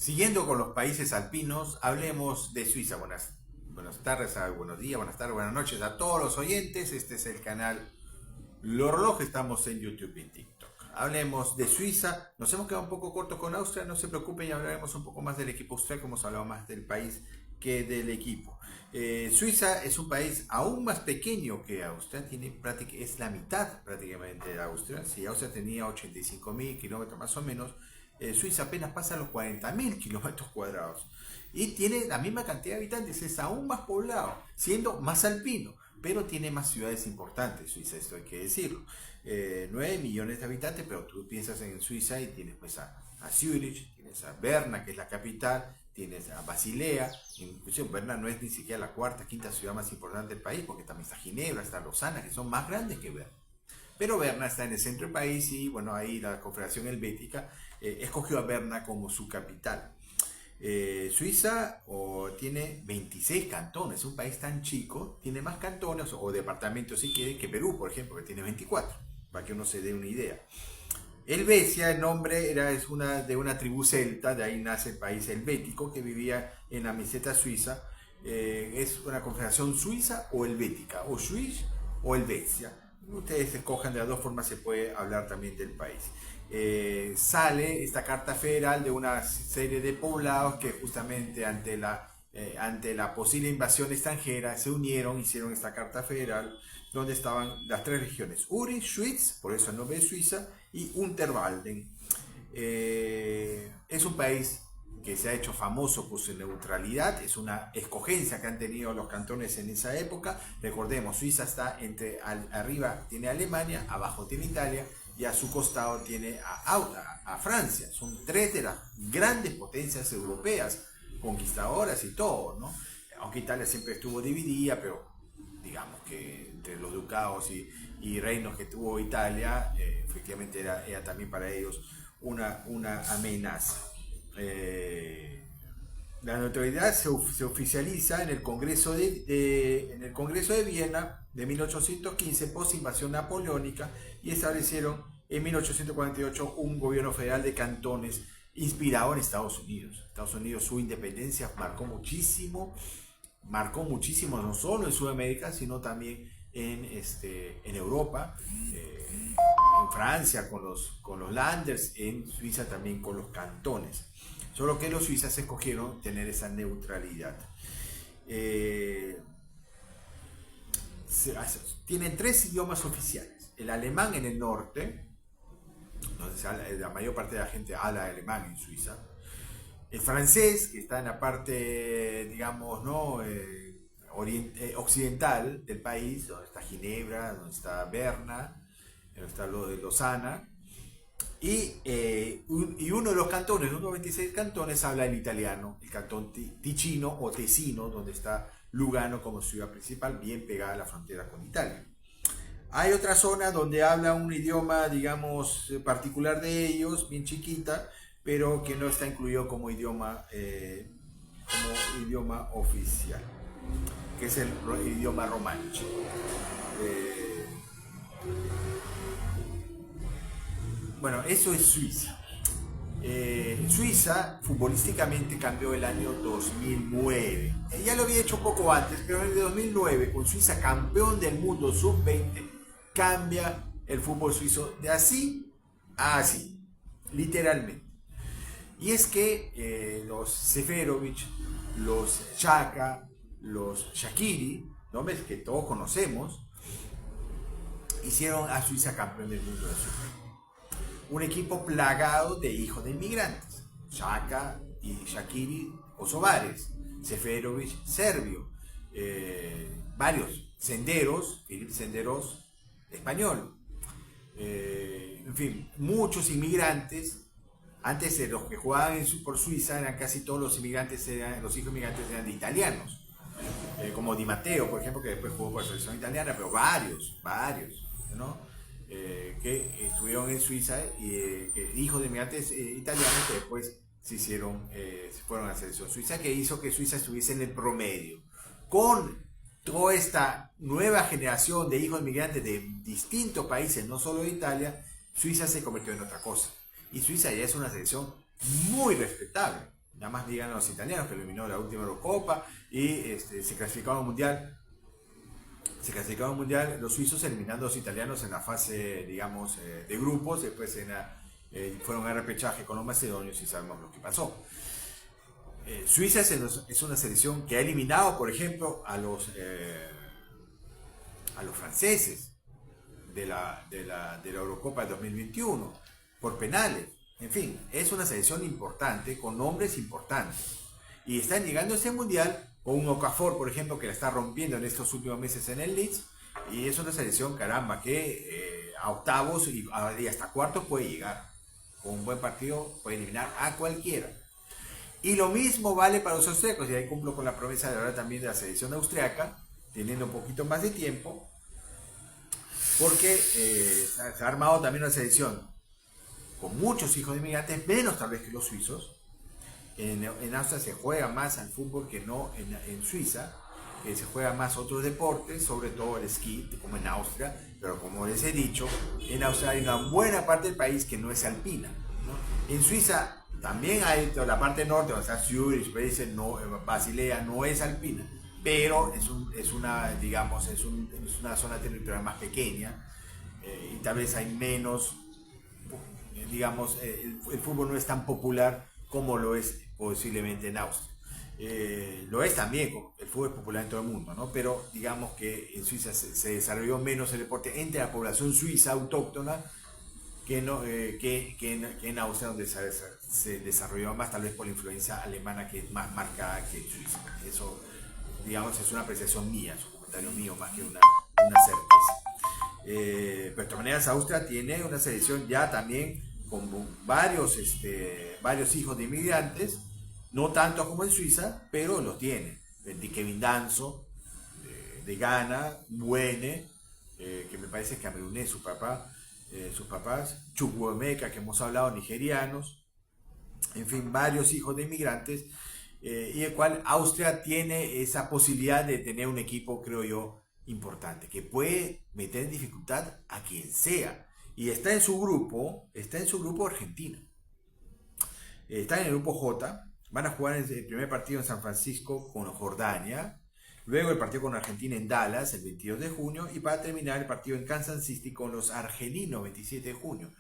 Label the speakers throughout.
Speaker 1: Siguiendo con los países alpinos, hablemos de Suiza. Buenas tardes, buenos días, buenas tardes, buenas noches a todos los oyentes. Este es el canal Lorloj, estamos en YouTube y TikTok. Hablemos de Suiza. Nos hemos quedado un poco cortos con Austria, no se preocupen, ya hablaremos un poco más del equipo austríaco, hemos hablado más del país que del equipo. Suiza es un país aún más pequeño que Austria, es la mitad prácticamente de Austria. Si Austria tenía 85.000 kilómetros más o menos, Suiza apenas pasa los 40.000 kilómetros cuadrados y tiene la misma cantidad de habitantes, es aún más poblado, siendo más alpino, pero tiene más ciudades importantes. Suiza, esto hay que decirlo. 9 millones de habitantes, pero tú piensas en Suiza y tienes pues a Zurich, tienes a Berna, que es la capital, tienes a Basilea. Incluso Berna no es ni siquiera la cuarta, quinta ciudad más importante del país, porque también está Ginebra, está Lausana, que son más grandes que Berna. Pero Berna está en el centro del país y bueno, ahí la Confederación Helvética escogió a Berna como su capital. Suiza tiene 26 cantones, un país tan chico, tiene más cantones o departamentos si quieren que Perú, por ejemplo, que tiene 24, para que uno se dé una idea. Helvecia, el nombre es de una tribu celta, de ahí nace el país helvético que vivía en la meseta suiza. Es una confederación suiza o helvética, o Swiss o Helvecia. Ustedes escojan, de las dos formas se puede hablar también del país. Sale esta carta federal de una serie de poblados que justamente ante la posible invasión extranjera se unieron, hicieron esta carta federal donde estaban las tres regiones: Uri, Schwyz, por eso el nombre de Suiza, y Unterwalden. Es un país que se ha hecho famoso por su neutralidad, es una escogencia que han tenido los cantones en esa época. Recordemos, Suiza está arriba tiene Alemania, abajo tiene Italia y a su costado tiene a Francia. Son tres de las grandes potencias europeas, conquistadoras y todo, ¿no? Aunque Italia siempre estuvo dividida, pero digamos que entre los ducados y reinos que tuvo Italia, efectivamente era también para ellos una amenaza. La neutralidad se oficializa en el Congreso de Viena de 1815 post invasión napoleónica, y establecieron en 1848 un gobierno federal de cantones inspirado en Estados Unidos. Estados Unidos, su independencia marcó muchísimo no solo en Sudamérica, sino también en Europa, en Francia con los Landers, en Suiza también con los cantones. Solo que los suizas escogieron tener esa neutralidad. Tienen tres idiomas oficiales: el alemán en el norte, donde la mayor parte de la gente habla alemán en Suiza; el francés, que está en la parte, digamos, ¿no? Occidental del país, donde está Ginebra, donde está Berna, donde está lo de Lausana; y uno de los cantones, uno de los 26 cantones, habla el italiano, el cantón Ticino o Tesino, donde está Lugano como ciudad principal, bien pegada a la frontera con Italia. Hay otra zona donde habla un idioma, digamos, particular de ellos, bien chiquita, pero que no está incluido como idioma oficial, que es el idioma romanche. Bueno, eso es Suiza. Suiza futbolísticamente cambió el año 2009. Ya lo había hecho un poco antes, pero en el 2009, con Suiza campeón del mundo sub-20, cambia el fútbol suizo de así a así, literalmente. Y es que los Seferovic, los Xhaka, los Shaqiri, nombres que todos conocemos, hicieron a Suiza campeón del mundo de sub-20. Un equipo plagado de hijos de inmigrantes: Xhaka y Shaqiri kosovares, Seferovic serbio, varios, Senderos, Filip Senderos español, en fin, muchos inmigrantes. Antes los que jugaban por Suiza eran casi todos los inmigrantes, los hijos inmigrantes eran de italianos, como Di Matteo, por ejemplo, que después jugó por la selección italiana, pero varios, ¿no? Que estuvieron en Suiza, hijos de inmigrantes italianos que después se fueron a la selección suiza, que hizo que Suiza estuviese en el promedio. Con toda esta nueva generación de hijos inmigrantes de distintos países, no solo de Italia, Suiza se convirtió en otra cosa. Y Suiza ya es una selección muy respetable, nada más digan los italianos, que eliminó la última Eurocopa y se clasificaron al Mundial. Se clasificaron al Mundial los suizos eliminando a los italianos en la fase, digamos, de grupos. Después fueron a repechaje con los macedonios y sabemos lo que pasó. Suiza es una selección que ha eliminado, por ejemplo, a los franceses de la Eurocopa de 2021 por penales. En fin, es una selección importante, con nombres importantes. Y están llegando a ese mundial con un Okafor, por ejemplo, que la está rompiendo en estos últimos meses en el Leeds. Y es una selección, caramba, que a octavos y hasta cuartos puede llegar. Con un buen partido puede eliminar a cualquiera. Y lo mismo vale para los austriacos, y ahí cumplo con la promesa de ahora también de la selección austriaca, teniendo un poquito más de tiempo, porque se ha armado también una selección con muchos hijos de inmigrantes, menos tal vez que los suizos. En Austria se juega más al fútbol que no en Suiza, que se juega más otros deportes, sobre todo el esquí, como en Austria, pero como les he dicho, en Austria hay una buena parte del país que no es alpina, ¿no? En Suiza también hay la parte norte, donde está Zurich, Basilea, no es alpina, pero es una zona territorial más pequeña, y tal vez hay menos, digamos, el fútbol no es tan popular como lo es posiblemente en Austria. Lo es también, el fútbol es popular en todo el mundo, ¿no? Pero digamos que en Suiza se desarrolló menos el deporte entre la población suiza autóctona que en Austria, donde se desarrolló más, tal vez por la influencia alemana, que es más marcada que en Suiza. Eso, digamos, es una apreciación mía, es un comentario mío más que una certeza. Pero de todas maneras, Austria tiene una selección ya también con varios hijos de inmigrantes, no tanto como en Suiza, pero los tiene. Kevin Danso, de Ghana, Buene, que me parece que camerunés sus papás, Chukwuemeka, que hemos hablado, nigerianos, en fin, varios hijos de inmigrantes, y el cual Austria tiene esa posibilidad de tener un equipo, creo yo, importante, que puede meter en dificultad a quien sea. Y está en su grupo Argentina. Está en el grupo J, van a jugar el primer partido en San Francisco con Jordania, luego el partido con Argentina en Dallas el 22 de junio y para terminar el partido en Kansas City con los argelinos 27 de junio.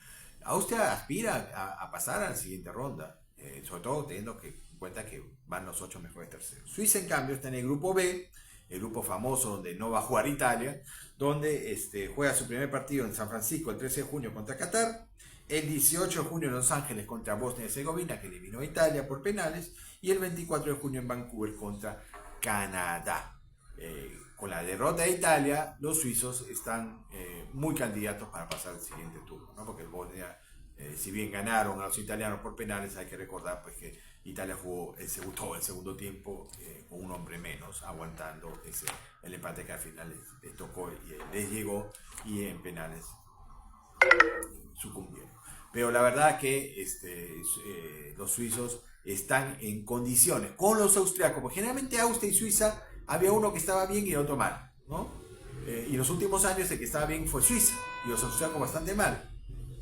Speaker 1: Austria aspira a pasar a la siguiente ronda, sobre todo teniendo en cuenta que van los 8 mejores terceros. Suiza, en cambio, está en el grupo B, el grupo famoso donde no va a jugar Italia, donde juega su primer partido en San Francisco el 13 de junio contra Qatar, el 18 de junio en Los Ángeles contra Bosnia y Herzegovina, que eliminó a Italia por penales, y el 24 de junio en Vancouver contra Canadá. Con la derrota de Italia, los suizos están muy candidatos para pasar al siguiente turno, ¿no? Porque el Bosnia, si bien ganaron a los italianos por penales, hay que recordar pues que Italia jugó todo el segundo tiempo con un hombre menos, aguantando el empate que al final les tocó y les llegó, y en penales sucumbieron. Pero la verdad que los suizos están en condiciones con los austriacos, porque generalmente Austria y Suiza había uno que estaba bien y el otro mal, ¿no? Y en los últimos años el que estaba bien fue Suiza y los austriacos bastante mal.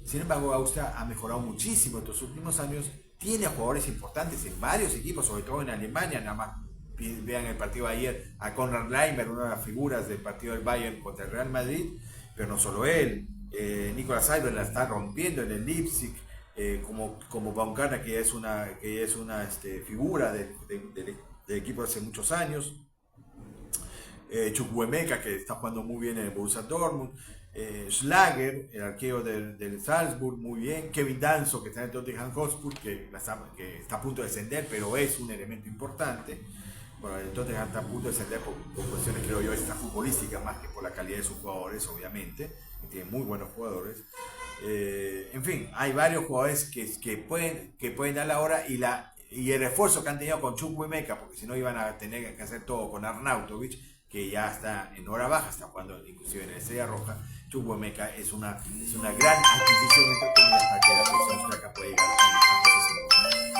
Speaker 1: Sin embargo, Austria ha mejorado muchísimo en estos últimos años, tiene jugadores importantes en varios equipos, sobre todo en Alemania. Nada más vean el partido de ayer a Konrad Laimer, una de las figuras del partido del Bayern contra el Real Madrid, pero no solo él. Nicolas Eibert la está rompiendo en el Leipzig, como Baumgartner, que es una figura del equipo de hace muchos años. Chukwuemeka, que está jugando muy bien en el Borussia Dortmund. Schlager, el arquero del Salzburg, muy bien. Kevin Danso, que está en el Tottenham Hotspur, que está a punto de descender, pero es un elemento importante. Bueno, el Tottenham está a punto de descender por cuestiones, creo yo, extrafutbolísticas, más que por la calidad de sus jugadores, obviamente, que tienen muy buenos jugadores. En fin, hay varios jugadores que pueden dar la hora, y el refuerzo que han tenido con Chukwuemeka, porque si no iban a tener que hacer todo con Arnautovic, que ya está en hora baja, está jugando inclusive en la Estrella Roja. Chukwuemeka es una gran adquisición, entre comillas, para que la selección austriaca pueda llegar a cosas importantes.